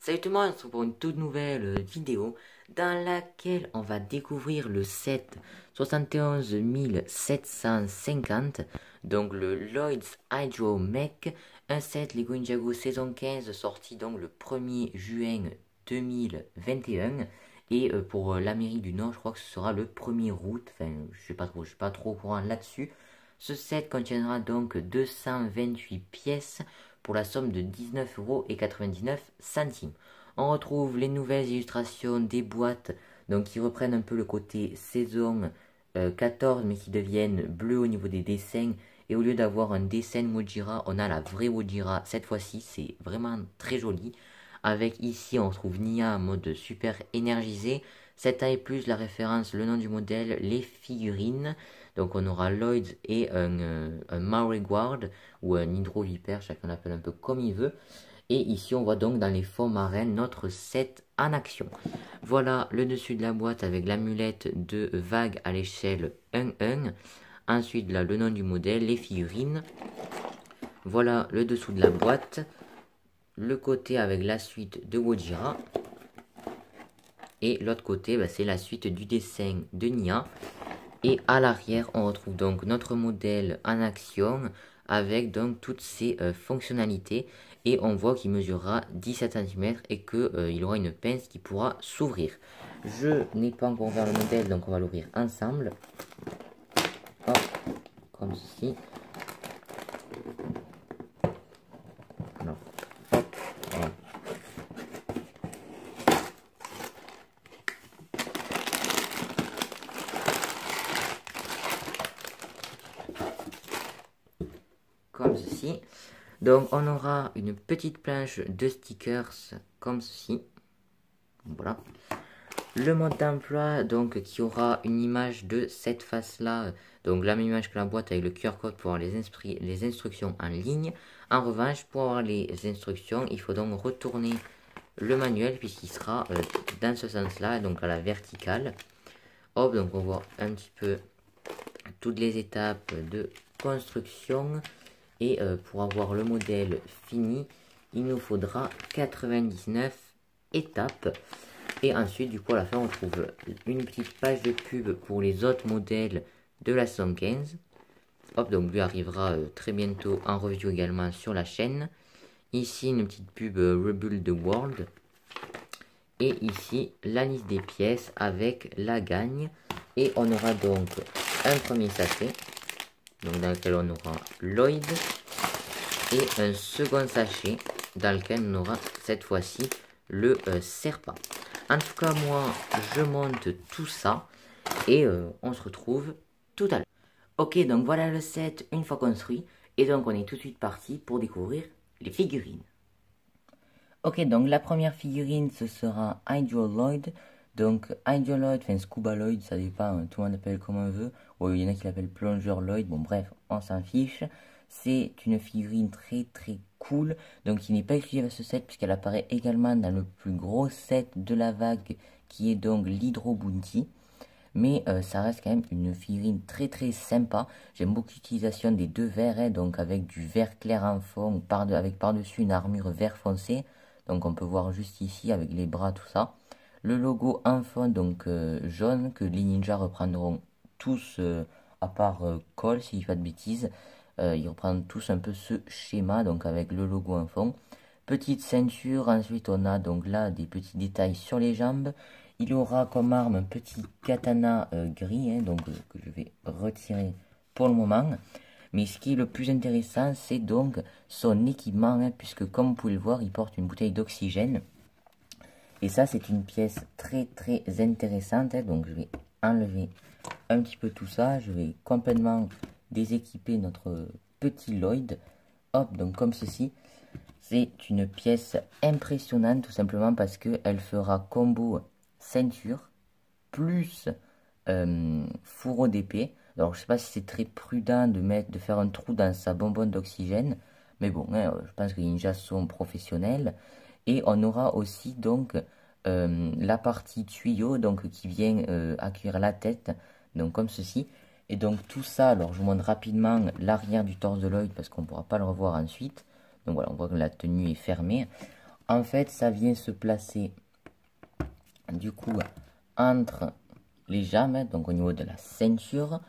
Salut tout le monde, on se retrouve pour une toute nouvelle vidéo dans laquelle on va découvrir le set 71 750, donc le Lloyd's Hydro Mech, un set Lego Ninjago saison 15 sorti donc le 1er juin 2021 et pour l'Amérique du Nord je crois que ce sera le 1er août, enfin je suis pas trop au courant là-dessus. Ce set contiendra donc 228 pièces pour la somme de 19,99 €. On retrouve les nouvelles illustrations des boîtes, donc qui reprennent un peu le côté saison 14, mais qui deviennent bleues au niveau des dessins. Et au lieu d'avoir un dessin Wojira, on a la vraie Wojira cette fois-ci, c'est vraiment très joli. Avec ici, on retrouve Nia en mode super énergisé. Cette taille plus la référence, le nom du modèle, les figurines. Donc on aura Lloyd et un Mauriguard ou un Hydro-Vipère, chacun l'appelle un peu comme il veut. Et ici on voit donc dans les fonds marins notre set en action. Voilà le dessus de la boîte avec l'amulette de vague à l'échelle 1-1. Ensuite là le nom du modèle, les figurines. Voilà le dessous de la boîte. Le côté avec la suite de Wojira. Et l'autre côté c'est la suite du dessin de Nia. Et à l'arrière, on retrouve donc notre modèle en action avec donc toutes ses fonctionnalités. Et on voit qu'il mesurera 17 cm et qu'il aura une pince qui pourra s'ouvrir. Je n'ai pas encore ouvert le modèle, donc on va l'ouvrir ensemble. Hop, comme ceci. Alors, hop, voilà. Comme ceci. Donc on aura une petite planche de stickers comme ceci. Voilà. Le mode d'emploi donc qui aura une image de cette face là, donc la même image que la boîte avec le QR code pour avoir les instructions en ligne. En revanche, pour avoir les instructions, il faut donc retourner le manuel puisqu'il sera dans ce sens là, donc à la verticale. Hop, donc on voit un petit peu toutes les étapes de construction. Et pour avoir le modèle fini, il nous faudra 99 étapes. Et ensuite, du coup, à la fin, on trouve une petite page de pub pour les autres modèles de la saison 15. Hop, donc lui arrivera très bientôt en review également sur la chaîne. Ici, une petite pub Rebuild the World. Et ici, la liste des pièces avec la gagne. Et on aura donc un premier sachet, donc dans lequel on aura Lloyd, et un second sachet dans lequel on aura cette fois-ci le serpent. En tout cas, moi, je monte tout ça et on se retrouve tout à l'heure. Ok, donc voilà le set une fois construit et donc on est tout de suite parti pour découvrir les figurines. Ok, donc la première figurine, ce sera Hydro Lloyd. Donc Hydro Lloyd, enfin Scuba Lloyd, ça dépend, tout le monde l'appelle comme on veut. Ou il y en a qui l'appellent Plongeur Lloyd, bon bref, on s'en fiche. C'est une figurine très très cool, donc qui n'est pas exclusive à ce set puisqu'elle apparaît également dans le plus gros set de la vague qui est donc l'Hydro Bounty. Mais ça reste quand même une figurine très très sympa. J'aime beaucoup l'utilisation des deux verts, hein, donc avec du vert clair en fond, avec par-dessus une armure vert foncé. Donc on peut voir juste ici avec les bras tout ça. Le logo en fond donc jaune que les ninjas reprendront tous à part Cole si je dis pas de bêtises. Ils reprennent tous un peu ce schéma donc avec le logo en fond. Petite ceinture, ensuite on a donc là des petits détails sur les jambes. Il aura comme arme un petit katana gris, hein, donc que je vais retirer pour le moment. Mais ce qui est le plus intéressant, c'est donc son équipement, hein, puisque comme vous pouvez le voir, il porte une bouteille d'oxygène. Et ça, c'est une pièce très très intéressante, hein, donc je vais enlever un petit peu tout ça. Je vais complètement déséquiper notre petit Lloyd. Hop, donc comme ceci. C'est une pièce impressionnante tout simplement parce qu'elle fera combo ceinture plus fourreau d'épée. Alors je sais pas si c'est très prudent de faire un trou dans sa bonbonne d'oxygène, mais bon, hein, je pense que les ninjas sont professionnels. Et on aura aussi donc la partie tuyau donc qui vient accueillir la tête, donc comme ceci. Et donc tout ça, alors je vous montre rapidement l'arrière du torse de Lloyd parce qu'on ne pourra pas le revoir ensuite. Donc voilà, on voit que la tenue est fermée. en fait, ça vient se placer du coup entre les jambes, hein, donc au niveau de la ceinture.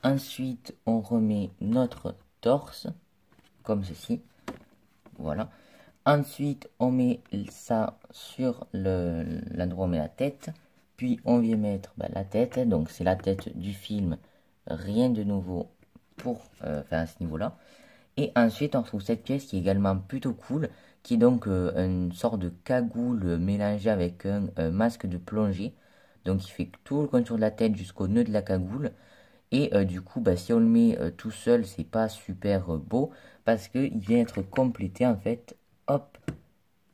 Ensuite, on remet notre torse, comme ceci. Voilà. Ensuite, on met ça sur l'endroit où on met la tête. Puis, on vient mettre la tête. Donc, c'est la tête du film. Rien de nouveau pour faire à ce niveau-là. Et ensuite, on retrouve cette pièce qui est également plutôt cool, qui est donc une sorte de cagoule mélangée avec un masque de plongée. Donc, il fait tout le contour de la tête jusqu'au nœud de la cagoule. Et du coup, si on le met tout seul, c'est pas super beau, parce qu'il vient être complété en fait, hop,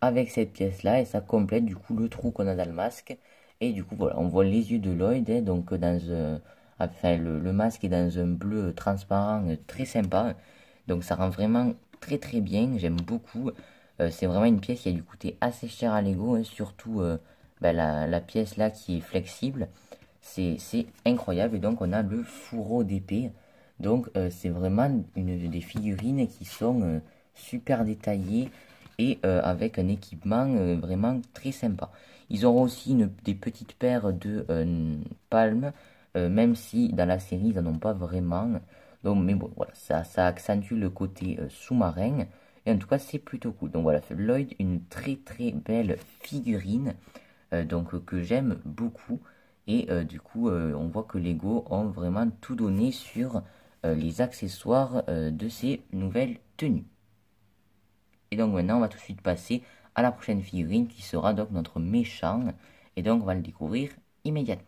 avec cette pièce-là, et ça complète du coup le trou qu'on a dans le masque. Et du coup, voilà, on voit les yeux de Lloyd, hein, donc enfin, le masque est dans un bleu transparent très sympa. Donc ça rend vraiment très très bien, j'aime beaucoup. C'est vraiment une pièce qui a dû coûter assez cher à Lego, hein, surtout la pièce là qui est flexible. C'est incroyable. Et donc on a le fourreau d'épée. Donc c'est vraiment des figurines qui sont super détaillées et avec un équipement vraiment très sympa. Ils auront aussi des petites paires de palmes, même si dans la série ils n'en ont pas vraiment. Donc, mais bon, voilà, ça accentue le côté sous-marin. Et en tout cas, c'est plutôt cool. Donc voilà, Lloyd, une très très belle figurine donc que j'aime beaucoup. Et du coup, on voit que Lego ont vraiment tout donné sur les accessoires de ces nouvelles tenues. Et donc maintenant, on va tout de suite passer à la prochaine figurine qui sera donc notre méchant. Et donc, on va le découvrir immédiatement.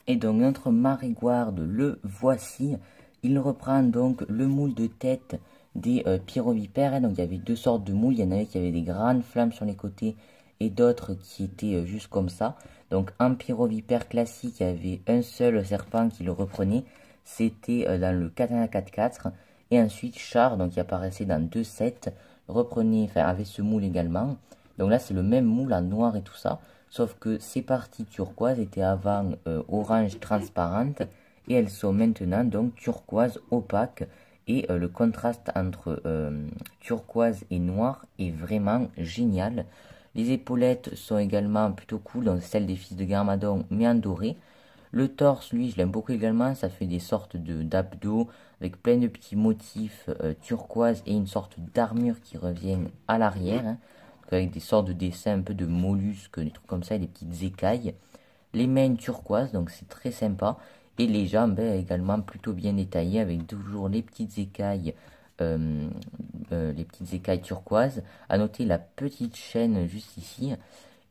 Et donc, notre Marégoard, le voici. Il reprend donc le moule de tête des pyrovipères. Et donc, il y avait deux sortes de moules. Il y en avait qui avaient des grandes flammes sur les côtés et d'autres qui étaient juste comme ça. Donc, en pyrovipère classique, il y avait un seul serpent qui le reprenait. C'était dans le Katana 4-4. Et ensuite, Char, donc qui apparaissait dans 2 sets, reprenait, enfin, avait ce moule également. Donc là, c'est le même moule en noir et tout ça. Sauf que ces parties turquoise étaient avant orange transparente. Et elles sont maintenant donc turquoise opaque. Et le contraste entre turquoise et noir est vraiment génial. Les épaulettes sont également plutôt cool, donc celles des fils de Garmadon, mais en doré. Le torse, lui, je l'aime beaucoup également, ça fait des sortes d'abdos avec plein de petits motifs turquoise et une sorte d'armure qui revient à l'arrière, hein, avec des sortes de dessins un peu de mollusques, des trucs comme ça, et des petites écailles. Les mains turquoise, donc c'est très sympa. Et les jambes également plutôt bien détaillées avec toujours les petites écailles turquoises. À noter la petite chaîne juste ici.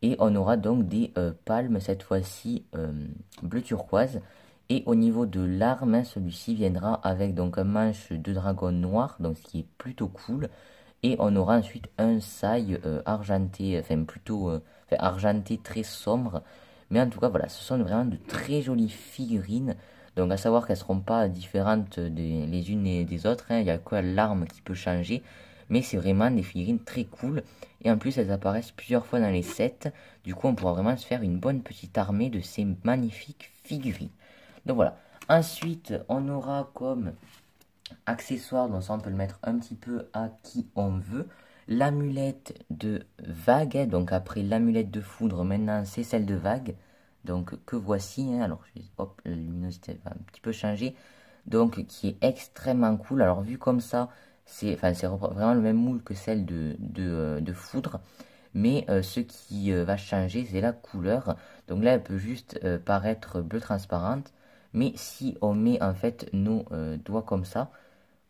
Et on aura donc des palmes cette fois-ci bleu turquoise. Et au niveau de l'arme, celui-ci viendra avec donc un manche de dragon noir, donc ce qui est plutôt cool. Et on aura ensuite un saille argenté, enfin plutôt argenté très sombre. Mais en tout cas, voilà, ce sont vraiment de très jolies figurines. Donc à savoir qu'elles ne seront pas différentes les unes des autres, hein. Il n'y a que l'arme qui peut changer. Mais c'est vraiment des figurines très cool. Et en plus, elles apparaissent plusieurs fois dans les sets. Du coup, on pourra vraiment se faire une bonne petite armée de ces magnifiques figurines. Donc voilà. Ensuite, on aura comme accessoire, donc ça on peut le mettre un petit peu à qui on veut. L'amulette de vague, donc après l'amulette de foudre, maintenant c'est celle de vague. Donc que voici, hein. Alors hop, la luminosité va un petit peu changer. Donc qui est extrêmement cool. Alors vu comme ça, c'est vraiment le même moule que celle de foudre. Mais ce qui va changer, c'est la couleur. Donc là, elle peut juste paraître bleu transparente. Mais si on met en fait nos doigts comme ça,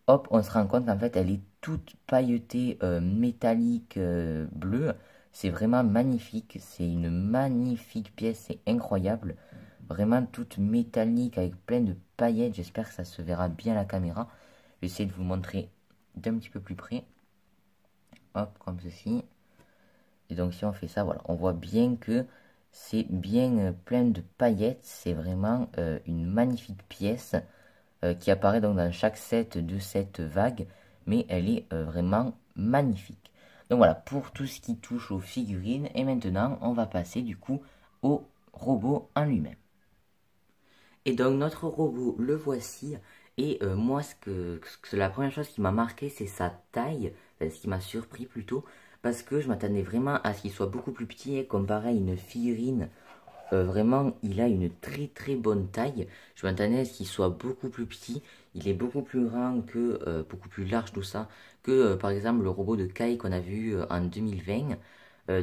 hop, on se rend compte qu'en fait elle est toute pailletée métallique bleue. C'est vraiment magnifique, c'est une magnifique pièce, c'est incroyable. Vraiment toute métallique avec plein de paillettes, j'espère que ça se verra bien à la caméra. Je vais essayer de vous montrer d'un petit peu plus près. Hop, comme ceci. Et donc si on fait ça, voilà, on voit bien que c'est bien plein de paillettes. C'est vraiment une magnifique pièce qui apparaît donc dans chaque set de cette vague. Mais elle est vraiment magnifique. Donc voilà, pour tout ce qui touche aux figurines. Et maintenant, on va passer du coup au robot en lui-même. Et donc notre robot, le voici. Et moi, la première chose qui m'a marqué, c'est sa taille. Enfin, ce qui m'a surpris plutôt. parce que je m'attendais vraiment à ce qu'il soit beaucoup plus petit, comparé à une figurine. Vraiment, il a une très très bonne taille. Je m'attendais à ce qu'il soit beaucoup plus petit. Il est beaucoup plus grand que, beaucoup plus large tout ça, que par exemple le robot de Kai qu'on a vu en 2020.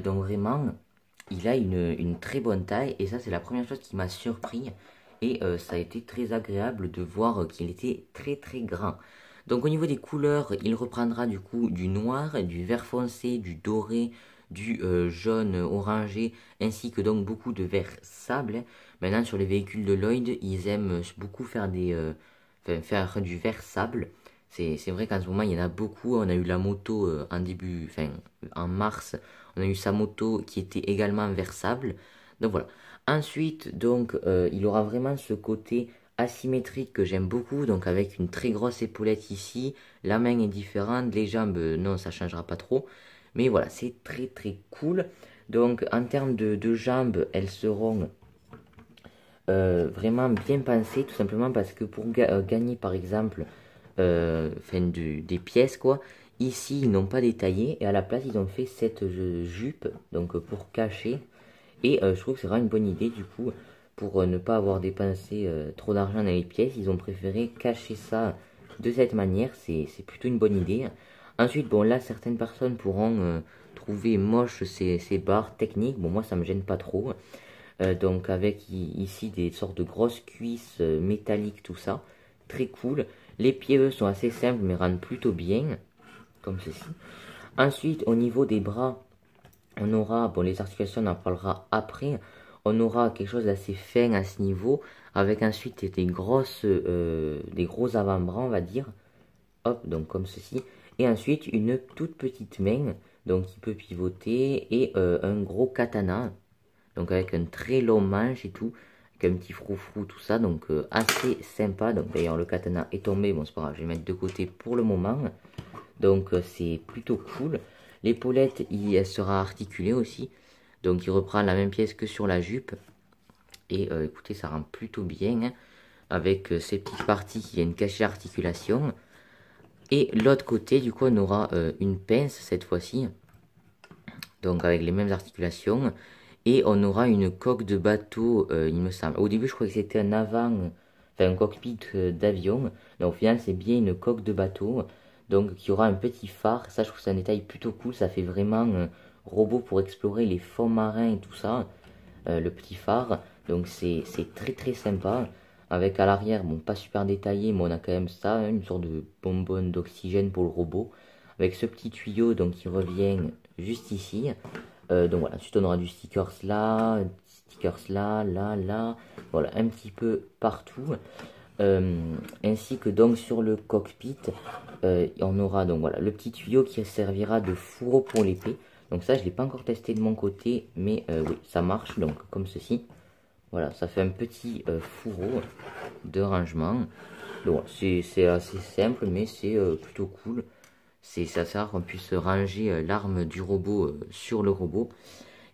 Donc vraiment, il a une très bonne taille et ça c'est la première chose qui m'a surpris. Et ça a été très agréable de voir qu'il était très très grand. Donc au niveau des couleurs, il reprendra du coup du noir, du vert foncé, du doré, du jaune orangé, ainsi que donc beaucoup de vert sable. Maintenant sur les véhicules de Lloyd, ils aiment beaucoup faire faire du vert sable. C'est vrai qu'en ce moment il y en a beaucoup. On a eu la moto en mars, on a eu sa moto qui était également vert sable. Donc voilà. Ensuite, donc, il aura vraiment ce côté asymétrique que j'aime beaucoup, donc avec une très grosse épaulette ici, la main est différente, les jambes, non, ça changera pas trop, mais voilà, c'est très très cool. Donc, en termes de jambes, elles seront vraiment bien pensées, tout simplement parce que pour gagner, par exemple, des pièces, quoi, ici, ils n'ont pas détaillé, et à la place, ils ont fait cette jupe, donc pour cacher. Et je trouve que c'est vraiment une bonne idée du coup, pour ne pas avoir dépensé trop d'argent dans les pièces, ils ont préféré cacher ça de cette manière, c'est plutôt une bonne idée. Ensuite, bon là, certaines personnes pourront trouver moche ces barres techniques, bon moi ça me gêne pas trop. Donc avec ici des sortes de grosses cuisses métalliques, tout ça, très cool. Les pieds eux sont assez simples mais rendent plutôt bien, comme ceci. Ensuite, au niveau des bras, on aura, bon les articulations on en parlera après, on aura quelque chose d'assez fin à ce niveau, avec ensuite des gros avant-bras on va dire, hop, donc comme ceci, et ensuite une toute petite main, donc qui peut pivoter, et un gros katana, donc avec un très long manche et tout, avec un petit froufrou tout ça, donc assez sympa. Donc d'ailleurs le katana est tombé, bon c'est pas grave, je vais le mettre de côté pour le moment, donc c'est plutôt cool. L'épaulette, elle sera articulée aussi. Donc il reprend la même pièce que sur la jupe. Et écoutez, ça rend plutôt bien. Hein, avec ces petites parties qui viennent cacher l'articulation. Et l'autre côté, du coup, on aura une pince cette fois-ci. Donc avec les mêmes articulations. Et on aura une coque de bateau, il me semble. Au début, je croyais que c'était un cockpit d'avion. Mais au final, c'est bien une coque de bateau. Donc, qui aura un petit phare. Ça, je trouve que c'est un détail plutôt cool. Ça fait vraiment robot pour explorer les fonds marins et tout ça. Le petit phare. Donc, c'est très très sympa. Avec à l'arrière, bon, pas super détaillé, mais on a quand même ça. Hein, une sorte de bonbonne d'oxygène pour le robot. Avec ce petit tuyau, donc, qui revient juste ici. Donc voilà, ensuite on aura du stickers là, là. Voilà, un petit peu partout. Ainsi que donc sur le cockpit, on aura donc voilà le petit tuyau qui servira de fourreau pour l'épée. Donc ça je l'ai pas encore testé de mon côté, mais oui ça marche, donc comme ceci. Voilà, ça fait un petit fourreau de rangement. Donc c'est assez simple, mais c'est plutôt cool. Ça sert qu'on puisse ranger l'arme du robot sur le robot.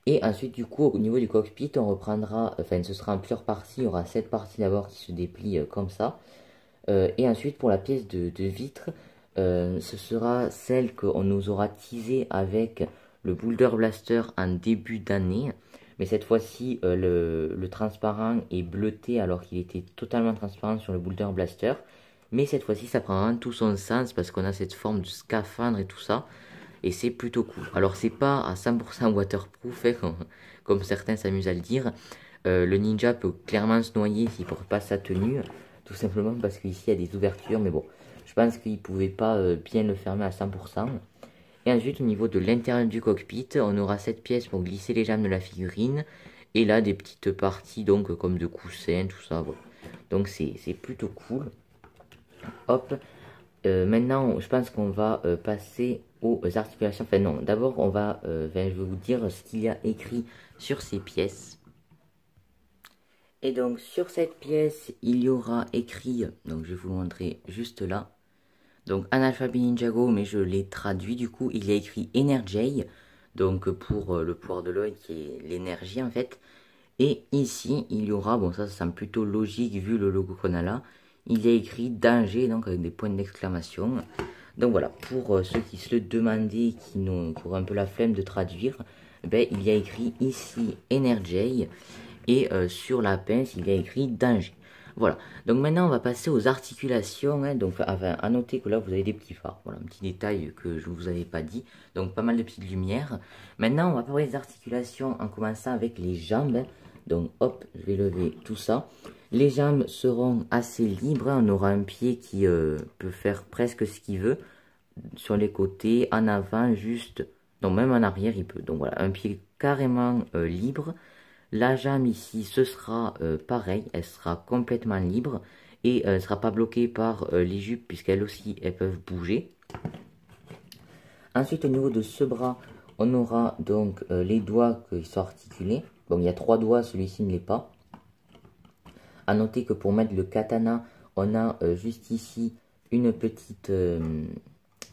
Et ensuite du coup au niveau du cockpit on reprendra, enfin ce sera en plusieurs parties, il y aura cette partie d'abord qui se déplie comme ça. Et ensuite pour la pièce de vitre, ce sera celle qu'on nous aura teasée avec le Boulder Blaster en début d'année. Mais cette fois-ci le transparent est bleuté alors qu'il était totalement transparent sur le Boulder Blaster. Mais cette fois-ci ça prend vraiment tout son sens parce qu'on a cette forme de scaphandre et tout ça. Et c'est plutôt cool. Alors c'est pas à 100% waterproof, hein, comme certains s'amusent à le dire. Le ninja peut clairement se noyer s'il ne porte pas sa tenue. Tout simplement parce qu'ici il y a des ouvertures. Mais bon, je pense qu'il ne pouvait pas bien le fermer à 100%. Et ensuite au niveau de l'intérieur du cockpit, on aura cette pièce pour glisser les jambes de la figurine. Et là des petites parties donc comme de coussins, tout ça. Voilà. Donc c'est plutôt cool. Hop. Maintenant, je pense qu'on va passer aux articulations. Enfin non, d'abord je vais vous dire ce qu'il y a écrit sur ces pièces. Et donc sur cette pièce, il y aura écrit, donc je vais vous montrer juste là. Donc en alphabet Ninjago, mais je l'ai traduit du coup, il y a écrit Energy, donc pour le pouvoir de Lloyd qui est l'énergie en fait. Et ici, il y aura, bon ça semble plutôt logique vu le logo qu'on a là, il y a écrit danger, donc avec des points d'exclamation. Donc voilà, pour ceux qui se le demandaient, qui auraient un peu la flemme de traduire, ben, il y a écrit ici Energy et sur la pince il y a écrit danger. Voilà, donc maintenant on va passer aux articulations, hein. Donc enfin, à noter que là vous avez des petits phares, voilà un petit détail que je ne vous avais pas dit, donc pas mal de petites lumières. Maintenant on va parler des articulations en commençant avec les jambes, hein. Donc hop, je vais lever tout ça. Les jambes seront assez libres, hein. On aura un pied qui peut faire presque ce qu'il veut, sur les côtés, en avant, juste, donc même en arrière il peut. Donc voilà, un pied carrément libre. La jambe ici, ce sera pareil, elle sera complètement libre et elle ne sera pas bloquée par les jupes puisqu'elles aussi, elles peuvent bouger. Ensuite, au niveau de ce bras, on aura donc les doigts qui sont articulés. Donc il y a 3 doigts, celui-ci ne l'est pas. A noter que pour mettre le katana, on a juste ici une petite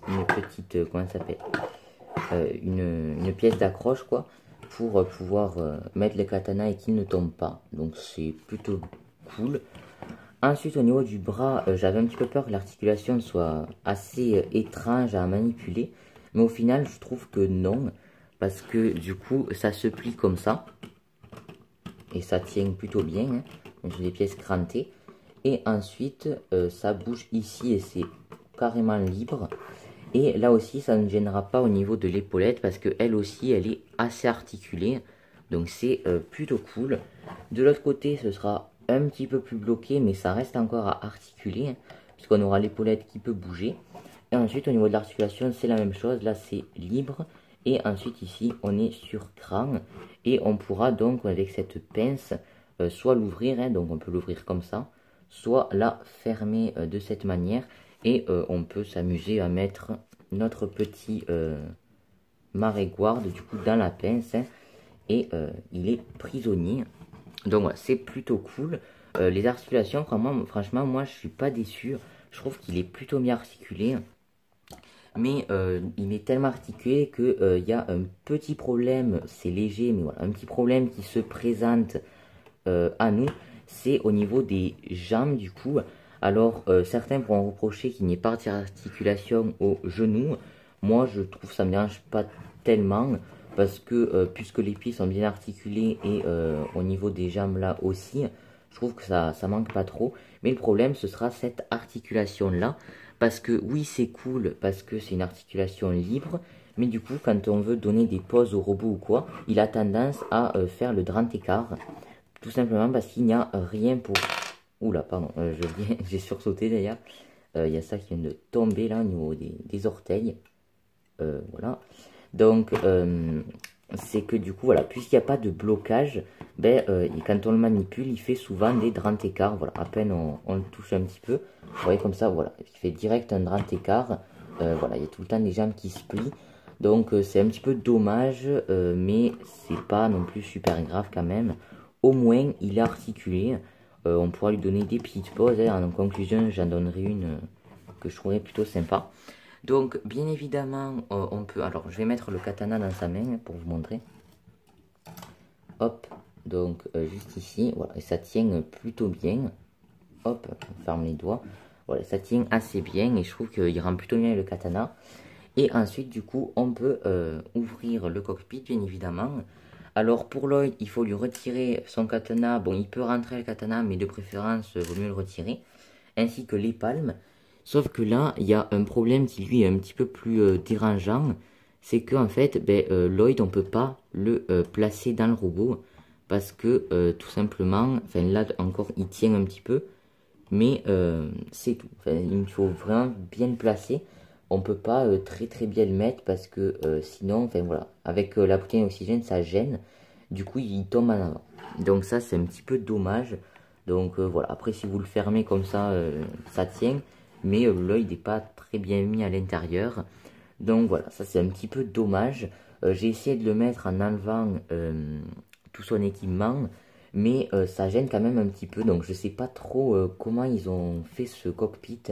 comment ça s'appelle, une pièce d'accroche quoi, pour pouvoir mettre le katana et qu'il ne tombe pas. Donc c'est plutôt cool. Ensuite au niveau du bras, j'avais un petit peu peur que l'articulation soit assez étrange à manipuler. Mais au final je trouve que non. Parce que du coup ça se plie comme ça. Et ça tient plutôt bien. Hein. Donc j'ai des pièces crantées. Et ensuite ça bouge ici et c'est carrément libre. Et là aussi, ça ne gênera pas au niveau de l'épaulette parce qu'elle aussi, elle est assez articulée. Donc c'est plutôt cool. De l'autre côté, ce sera un petit peu plus bloqué, mais ça reste encore à articuler. Hein, puisqu'on aura l'épaulette qui peut bouger. Et ensuite, au niveau de l'articulation, c'est la même chose. Là, c'est libre. Et ensuite, ici, on est sur cran. Et on pourra donc, avec cette pince, soit l'ouvrir. Hein, donc on peut l'ouvrir comme ça. Soit la fermer de cette manière. Et on peut s'amuser à mettre notre petit marégourde du coup dans la pince. Hein, et il est prisonnier. Donc voilà, c'est plutôt cool. Les articulations, franchement, moi je suis pas déçu. Je trouve qu'il est plutôt bien articulé. Mais il est tellement articulé qu'il y a un petit problème, c'est léger, mais voilà, un petit problème qui se présente à nous. C'est au niveau des jambes du coup. Alors, certains pourront reprocher qu'il n'y ait pas d'articulation au genou. Moi, je trouve que ça ne me dérange pas tellement. Parce que, puisque les pieds sont bien articulés et au niveau des jambes là aussi, je trouve que ça manque pas trop. Mais le problème, ce sera cette articulation-là. Parce que, oui, c'est cool, parce que c'est une articulation libre. Mais du coup, quand on veut donner des poses au robot ou quoi, il a tendance à faire le grand écart. Tout simplement parce qu'il n'y a rien pour... Oula, pardon, j'ai sursauté d'ailleurs. Il y a ça qui vient de tomber là au niveau des orteils. Voilà. Donc, c'est que du coup, voilà, puisqu'il n'y a pas de blocage, ben, quand on le manipule, il fait souvent des grands écarts. Voilà, à peine on le touche un petit peu. Vous voyez comme ça, voilà, il fait direct un grand écart. Voilà, il y a tout le temps des jambes qui se plient. Donc, c'est un petit peu dommage, mais c'est pas non plus super grave quand même. Au moins, il est articulé. On pourra lui donner des petites pauses. Hein. En conclusion, j'en donnerai une que je trouverais plutôt sympa. Donc, bien évidemment, on peut... Alors, je vais mettre le katana dans sa main pour vous montrer. Hop, donc juste ici. Voilà, et ça tient plutôt bien. Hop, on ferme les doigts. Voilà, ça tient assez bien et je trouve qu'il rend plutôt bien le katana. Et ensuite, du coup, on peut ouvrir le cockpit, bien évidemment. Alors, pour Lloyd, il faut lui retirer son katana. Bon, il peut rentrer le katana, mais de préférence, il vaut mieux le retirer. Ainsi que les palmes. Sauf que là, il y a un problème qui, lui, est un petit peu plus dérangeant. C'est qu'en fait, Lloyd, on ne peut pas le placer dans le robot. Parce que, tout simplement, enfin là, encore, il tient un petit peu. Mais c'est tout. Enfin, il faut vraiment bien le placer. On peut pas très très bien le mettre parce que sinon, enfin voilà, avec la bouteille d'oxygène, ça gêne. Du coup, il tombe en avant. Donc ça, c'est un petit peu dommage. Donc voilà, après si vous le fermez comme ça, ça tient. Mais l'œil n'est pas très bien mis à l'intérieur. Donc voilà, ça c'est un petit peu dommage. J'ai essayé de le mettre en enlevant tout son équipement. Mais ça gêne quand même un petit peu. Donc je sais pas trop comment ils ont fait ce cockpit.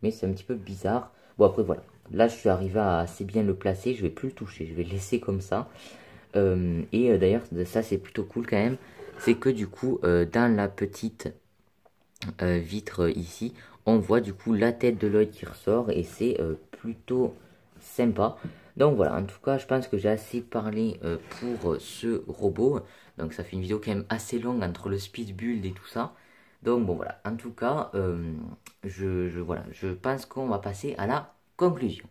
Mais c'est un petit peu bizarre. Bon après voilà, là je suis arrivé à assez bien le placer, je vais plus le toucher, je vais le laisser comme ça. D'ailleurs ça c'est plutôt cool quand même, c'est que du coup dans la petite vitre ici, on voit du coup la tête de Lloyd qui ressort et c'est plutôt sympa. Donc voilà, en tout cas je pense que j'ai assez parlé pour ce robot. Donc ça fait une vidéo quand même assez longue entre le speed build et tout ça. Donc bon voilà, en tout cas voilà, je pense qu'on va passer à la conclusion.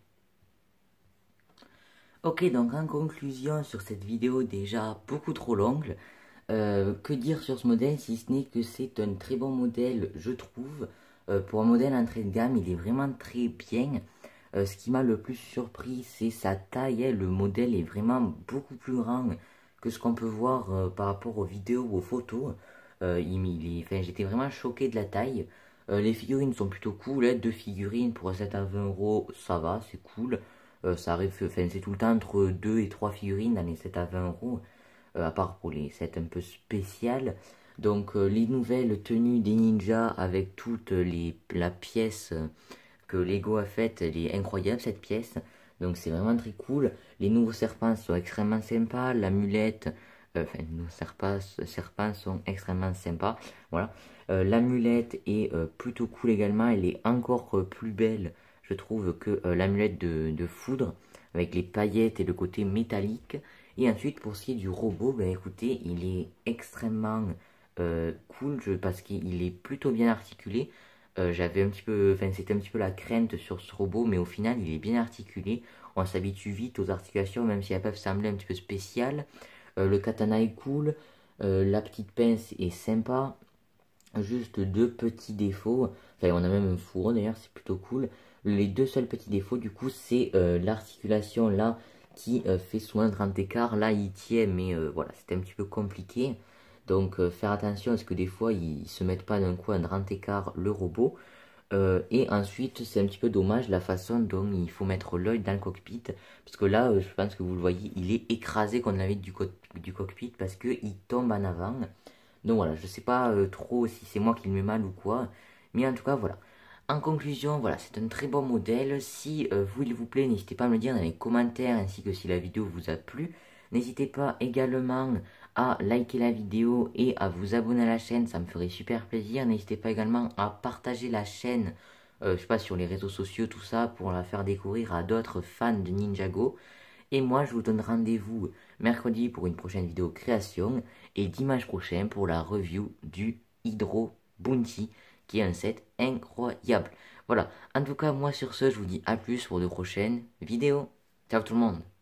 Ok, donc en conclusion sur cette vidéo déjà beaucoup trop longue, que dire sur ce modèle si ce n'est que c'est un très bon modèle, je trouve. Pour un modèle entrée de gamme, il est vraiment très bien. Ce qui m'a le plus surpris, c'est sa taille. Le modèle est vraiment beaucoup plus grand que ce qu'on peut voir par rapport aux vidéos ou aux photos. Enfin, j'étais vraiment choqué de la taille. Les figurines sont plutôt cool. Deux figurines pour 7 à 20 euros, ça va, c'est cool. Ça arrive, enfin, c'est tout le temps entre 2 et 3 figurines dans les 7 à 20 euros. À part pour les sets un peu spéciales. Donc les nouvelles tenues des ninjas avec toute la pièce que Lego a faite, elle est incroyable cette pièce. Donc c'est vraiment très cool. Les nouveaux serpents sont extrêmement sympas. L'amulette, enfin les nouveaux serpents sont extrêmement sympas. Voilà. L'amulette est plutôt cool également. Elle est encore plus belle, je trouve, que l'amulette de foudre avec les paillettes et le côté métallique. Et ensuite, pour ce qui est du robot, ben écoutez, il est extrêmement cool parce qu'il est plutôt bien articulé. J'avais un petit peu, enfin c'était un petit peu la crainte sur ce robot, mais au final, il est bien articulé. On s'habitue vite aux articulations, même si elles peuvent sembler un petit peu spéciales. Le katana est cool, la petite pince est sympa. Juste deux petits défauts. Enfin, on a même un fourreau d'ailleurs, c'est plutôt cool. Les deux seuls petits défauts, du coup, c'est l'articulation là qui fait souvent 30 écarts. Là, il tient, mais voilà, c'était un petit peu compliqué. Donc, faire attention à ce que des fois, ils se mettent pas d'un coup à 30 écarts le robot. Et ensuite, c'est un petit peu dommage la façon dont il faut mettre l'œil dans le cockpit. Parce que là, je pense que vous le voyez, il est écrasé contre la vitre du cockpit parce qu'il tombe en avant. Donc voilà, je sais pas trop si c'est moi qui le mets mal ou quoi. Mais en tout cas, voilà. En conclusion, voilà, c'est un très bon modèle. Si vous, il vous plaît, n'hésitez pas à me le dire dans les commentaires ainsi que si la vidéo vous a plu. N'hésitez pas également à liker la vidéo et à vous abonner à la chaîne, ça me ferait super plaisir. N'hésitez pas également à partager la chaîne, je sais pas, sur les réseaux sociaux, tout ça, pour la faire découvrir à d'autres fans de Ninjago. Et moi, je vous donne rendez-vous mercredi pour une prochaine vidéo création et dimanche prochain pour la review du Hydro Bounty, qui est un set incroyable. Voilà, en tout cas, moi sur ce, je vous dis à plus pour de prochaines vidéos. Ciao tout le monde!